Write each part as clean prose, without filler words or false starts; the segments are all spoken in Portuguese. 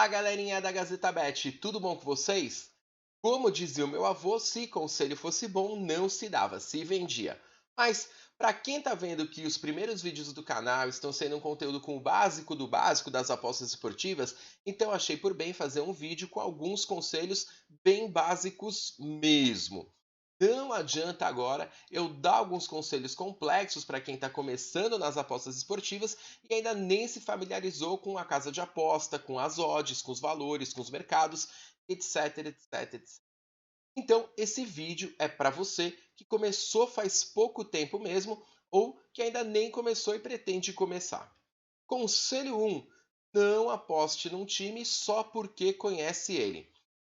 Galerinha da Gazeta Bet, tudo bom com vocês? Como dizia o meu avô, se conselho fosse bom, não se dava, se vendia. Mas, para quem tá vendo que os primeiros vídeos do canal estão sendo um conteúdo com o básico do básico das apostas esportivas, então achei por bem fazer um vídeo com alguns conselhos bem básicos mesmo. Não adianta agora eu dar alguns conselhos complexos para quem está começando nas apostas esportivas e ainda nem se familiarizou com a casa de aposta, com as odds, com os valores, com os mercados, etc, etc, etc. Então, esse vídeo é para você que começou faz pouco tempo mesmo ou que ainda nem começou e pretende começar. Conselho 1: não aposte num time só porque conhece ele.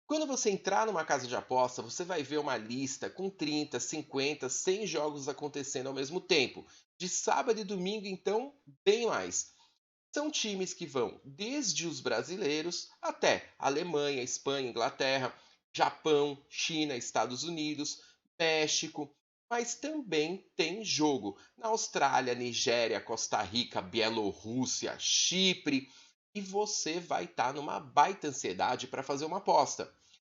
Quando você entrar numa casa de aposta, você vai ver uma lista com 30, 50, 100 jogos acontecendo ao mesmo tempo. De sábado e domingo, então, bem mais. São times que vão desde os brasileiros até Alemanha, Espanha, Inglaterra, Japão, China, Estados Unidos, México, mas também tem jogo na Austrália, Nigéria, Costa Rica, Bielorrússia, Chipre, e você vai estar numa baita ansiedade para fazer uma aposta.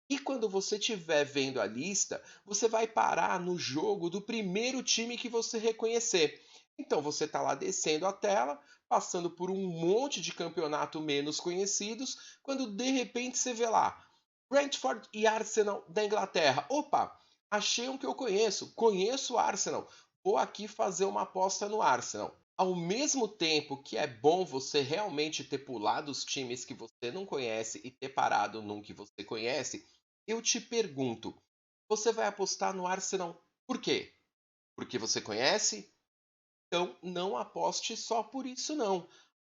E quando você estiver vendo a lista, você vai parar no jogo do primeiro time que você reconhecer. Então você está lá descendo a tela, passando por um monte de campeonato menos conhecidos, quando de repente você vê lá Brentford e Arsenal da Inglaterra. Opa, achei um que eu conheço o Arsenal, vou aqui fazer uma aposta no Arsenal. Ao mesmo tempo que é bom você realmente ter pulado os times que você não conhece e ter parado num que você conhece, eu te pergunto, você vai apostar no Arsenal por quê? Porque você conhece? Então não aposte só por isso não.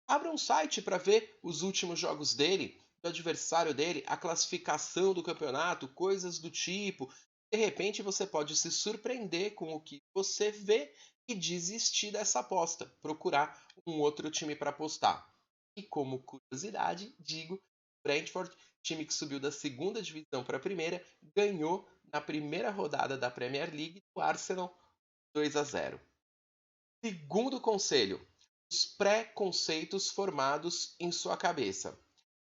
Abra um site para ver os últimos jogos dele, do adversário dele, a classificação do campeonato, coisas do tipo. De repente você pode se surpreender com o que você vê e desistir dessa aposta, procurar um outro time para apostar. E como curiosidade, digo, Brentford, time que subiu da segunda divisão para a primeira, ganhou na primeira rodada da Premier League do Arsenal 2-0. Segundo conselho: os pré-conceitos formados em sua cabeça.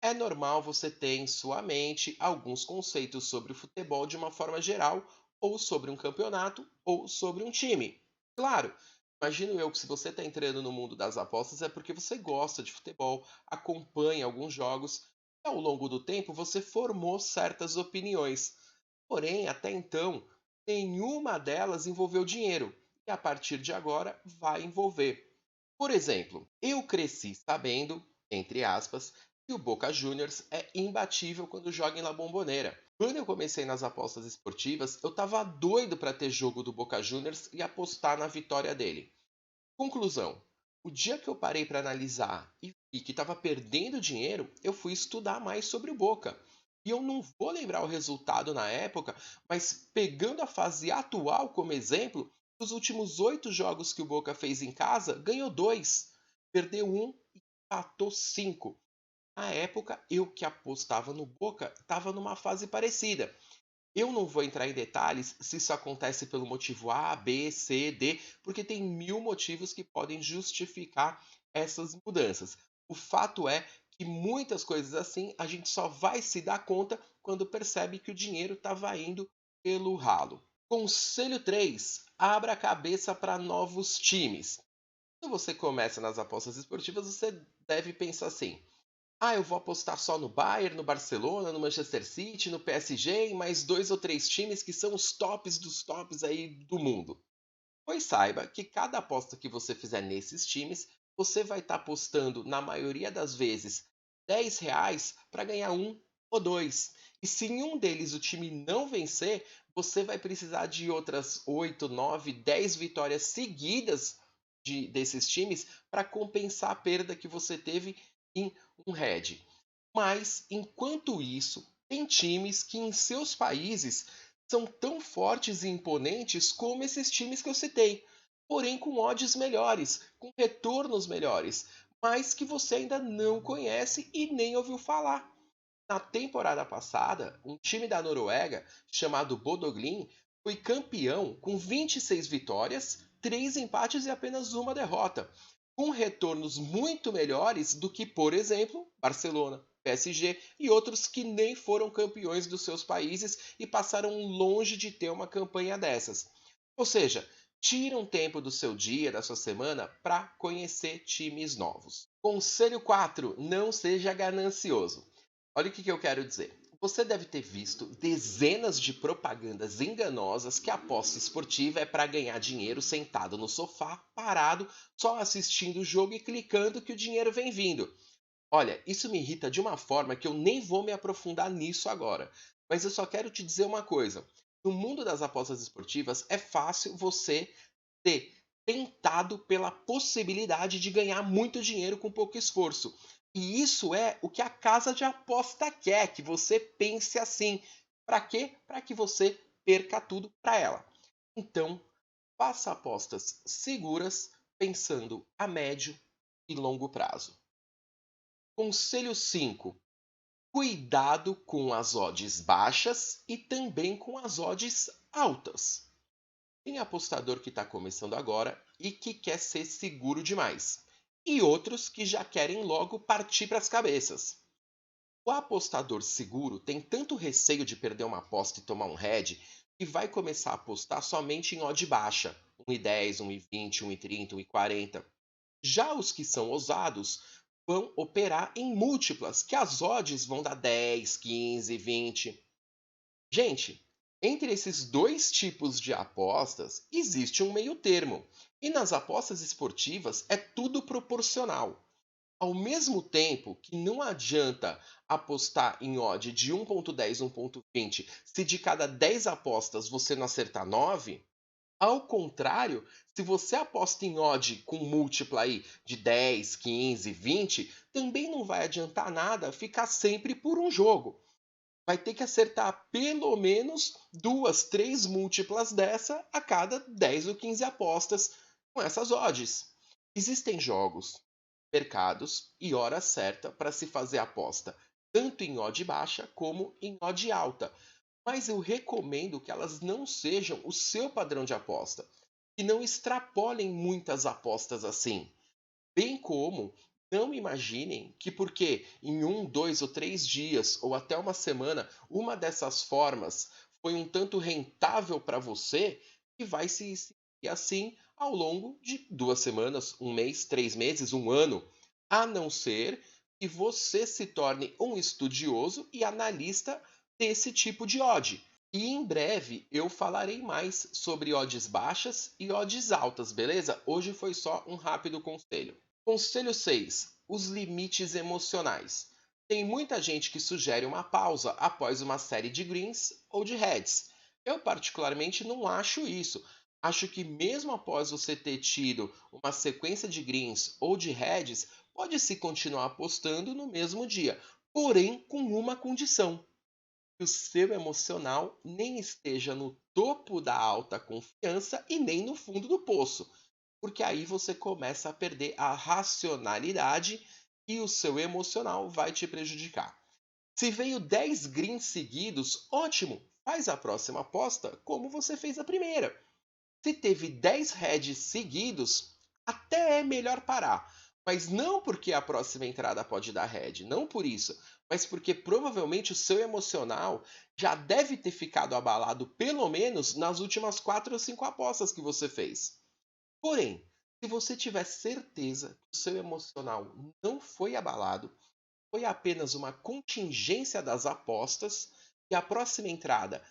É normal você ter em sua mente alguns conceitos sobre o futebol de uma forma geral, ou sobre um campeonato, ou sobre um time. Claro, imagino eu que se você está entrando no mundo das apostas é porque você gosta de futebol, acompanha alguns jogos, e ao longo do tempo você formou certas opiniões. Porém, até então, nenhuma delas envolveu dinheiro, e a partir de agora vai envolver. Por exemplo, eu cresci sabendo, entre aspas, que o Boca Juniors é imbatível quando joga em La Bombonera. Quando eu comecei nas apostas esportivas, eu estava doido para ter jogo do Boca Juniors e apostar na vitória dele. Conclusão: o dia que eu parei para analisar e que estava perdendo dinheiro, eu fui estudar mais sobre o Boca. E eu não vou lembrar o resultado na época, mas pegando a fase atual como exemplo, nos últimos 8 jogos que o Boca fez em casa, ganhou 2, perdeu um e empatou 5. Na época, eu que apostava no Boca estava numa fase parecida. Eu não vou entrar em detalhes se isso acontece pelo motivo A, B, C, D, porque tem mil motivos que podem justificar essas mudanças. O fato é que muitas coisas assim a gente só vai se dar conta quando percebe que o dinheiro estava indo pelo ralo. Conselho 3: abra a cabeça para novos times. Quando você começa nas apostas esportivas, você deve pensar assim: eu vou apostar só no Bayern, no Barcelona, no Manchester City, no PSG e mais 2 ou 3 times que são os tops dos tops aí do mundo. Pois saiba que cada aposta que você fizer nesses times, você vai estar apostando, na maioria das vezes, R$ 10 para ganhar um ou dois. E se em um deles o time não vencer, você vai precisar de outras 8, 9, 10 vitórias seguidas desses times para compensar a perda que você teve em um head. Mas, enquanto isso, tem times que em seus países são tão fortes e imponentes como esses times que eu citei, porém com odds melhores, com retornos melhores, mas que você ainda não conhece e nem ouviu falar. Na temporada passada, um time da Noruega, chamado Bodø/Glimt, foi campeão com 26 vitórias, 3 empates e apenas uma derrota, com retornos muito melhores do que, por exemplo, Barcelona, PSG e outros que nem foram campeões dos seus países e passaram longe de ter uma campanha dessas. Ou seja, tira um tempo do seu dia, da sua semana, para conhecer times novos. Conselho 4: não seja ganancioso. Olha o que eu quero dizer. Você deve ter visto dezenas de propagandas enganosas que a aposta esportiva é para ganhar dinheiro sentado no sofá, parado, só assistindo o jogo e clicando que o dinheiro vem vindo. Olha, isso me irrita de uma forma que eu nem vou me aprofundar nisso agora. Mas eu só quero te dizer uma coisa. No mundo das apostas esportivas, é fácil você ser tentado pela possibilidade de ganhar muito dinheiro com pouco esforço. E isso é o que a casa de aposta quer, que você pense assim. Para quê? Para que você perca tudo para ela. Então, faça apostas seguras, pensando a médio e longo prazo. Conselho 5: cuidado com as odds baixas e também com as odds altas. Tem apostador que está começando agora e que quer ser seguro demais, e outros que já querem logo partir para as cabeças. O apostador seguro tem tanto receio de perder uma aposta e tomar um head que vai começar a apostar somente em odd baixa, 1,10, 1,20, 1,30, 1,40. Já os que são ousados vão operar em múltiplas, que as odds vão dar 10, 15, 20. Gente, entre esses dois tipos de apostas existe um meio termo. E nas apostas esportivas é tudo proporcional. Ao mesmo tempo que não adianta apostar em odd de 1,10, 1,20 se de cada 10 apostas você não acertar 9, ao contrário, se você aposta em odd com múltipla aí de 10, 15, 20, também não vai adiantar nada ficar sempre por um jogo. Vai ter que acertar pelo menos 2, 3 múltiplas dessa a cada 10 ou 15 apostas com essas odds. Existem jogos, mercados e hora certa para se fazer aposta, tanto em odd baixa como em odd alta. Mas eu recomendo que elas não sejam o seu padrão de aposta, que não extrapolem muitas apostas assim. Bem como não imaginem que porque em 1, 2 ou 3 dias ou até uma semana uma dessas formas foi um tanto rentável para você, que vai se seguir assim ao longo de 2 semanas, um mês, 3 meses, um ano, a não ser que você se torne um estudioso e analista desse tipo de odd. E em breve eu falarei mais sobre odds baixas e odds altas, beleza? Hoje foi só um rápido conselho. Conselho 6: os limites emocionais. Tem muita gente que sugere uma pausa após uma série de greens ou de reds. Eu particularmente não acho isso. Acho que mesmo após você ter tido uma sequência de greens ou de reds, pode-se continuar apostando no mesmo dia, porém com uma condição: que o seu emocional nem esteja no topo da alta confiança e nem no fundo do poço, porque aí você começa a perder a racionalidade e o seu emocional vai te prejudicar. Se veio 10 greens seguidos, ótimo, faz a próxima aposta como você fez a primeira. Se teve 10 heads seguidos, até é melhor parar. Mas não porque a próxima entrada pode dar head, não por isso, mas porque provavelmente o seu emocional já deve ter ficado abalado pelo menos nas últimas 4 ou 5 apostas que você fez. Porém, se você tiver certeza que o seu emocional não foi abalado, foi apenas uma contingência das apostas, e a próxima entrada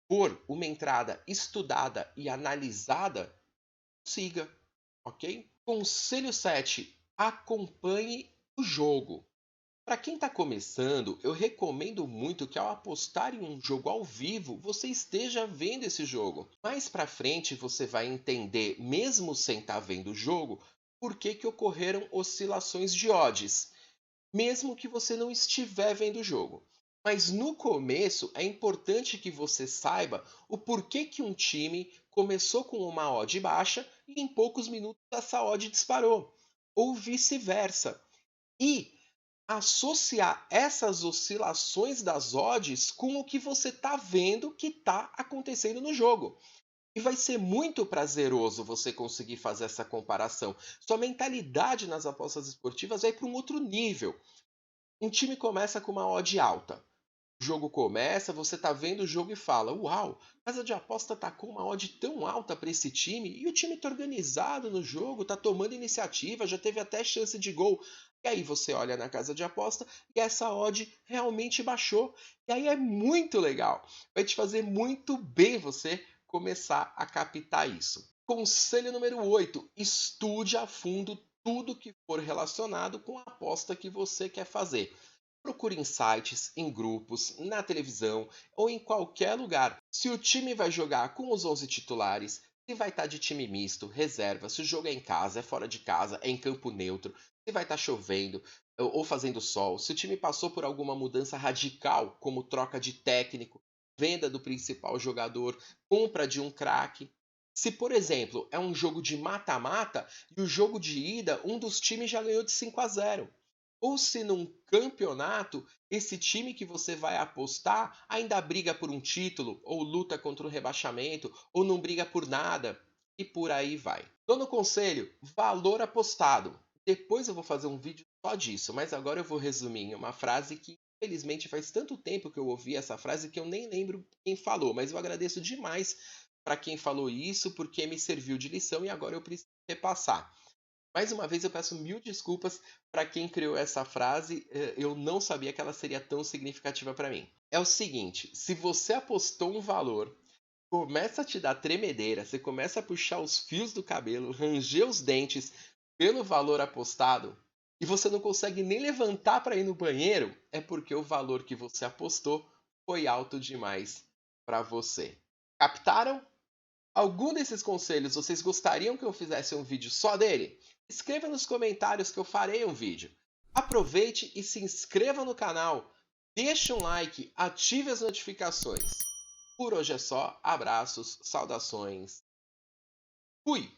for uma entrada estudada e analisada, siga, ok? Conselho 7: acompanhe o jogo. Para quem está começando, eu recomendo muito que ao apostar em um jogo ao vivo, você esteja vendo esse jogo. Mais para frente você vai entender, mesmo sem estar vendo o jogo, por que ocorreram oscilações de odds, mesmo que você não estiver vendo o jogo. Mas no começo é importante que você saiba o porquê que um time começou com uma odd baixa e em poucos minutos essa odd disparou, ou vice-versa. E associar essas oscilações das odds com o que você está vendo que está acontecendo no jogo. E vai ser muito prazeroso você conseguir fazer essa comparação. Sua mentalidade nas apostas esportivas vai para um outro nível. Um time começa com uma odd alta. O jogo começa, você tá vendo o jogo e fala: Uau, a casa de aposta tá com uma odd tão alta para esse time e o time tá organizado no jogo, tá tomando iniciativa, já teve até chance de gol. E aí você olha na casa de aposta e essa odd realmente baixou. E aí é muito legal. Vai te fazer muito bem você começar a captar isso. Conselho número 8: estude a fundo tudo que for relacionado com a aposta que você quer fazer. Procure em sites, em grupos, na televisão ou em qualquer lugar. Se o time vai jogar com os 11 titulares, se vai estar de time misto, reserva, se o jogo é em casa, é fora de casa, é em campo neutro, se vai estar chovendo ou fazendo sol, se o time passou por alguma mudança radical, como troca de técnico, venda do principal jogador, compra de um craque. Se, por exemplo, é um jogo de mata-mata e o jogo de ida, um dos times já ganhou de 5-0. Ou se num campeonato, esse time que você vai apostar ainda briga por um título, ou luta contra o rebaixamento, ou não briga por nada, e por aí vai. Nono conselho: valor apostado. Depois eu vou fazer um vídeo só disso, mas agora eu vou resumir em uma frase que, infelizmente, faz tanto tempo que eu ouvi essa frase que eu nem lembro quem falou, mas eu agradeço demais para quem falou isso, porque me serviu de lição e agora eu preciso repassar. Mais uma vez eu peço mil desculpas para quem criou essa frase, eu não sabia que ela seria tão significativa para mim. É o seguinte: se você apostou um valor, começa a te dar tremedeira, você começa a puxar os fios do cabelo, ranger os dentes pelo valor apostado, e você não consegue nem levantar para ir no banheiro, é porque o valor que você apostou foi alto demais para você. Captaram? Algum desses conselhos vocês gostariam que eu fizesse um vídeo só dele? Escreva nos comentários que eu farei um vídeo. Aproveite e se inscreva no canal, deixe um like, ative as notificações. Por hoje é só, abraços, saudações, fui!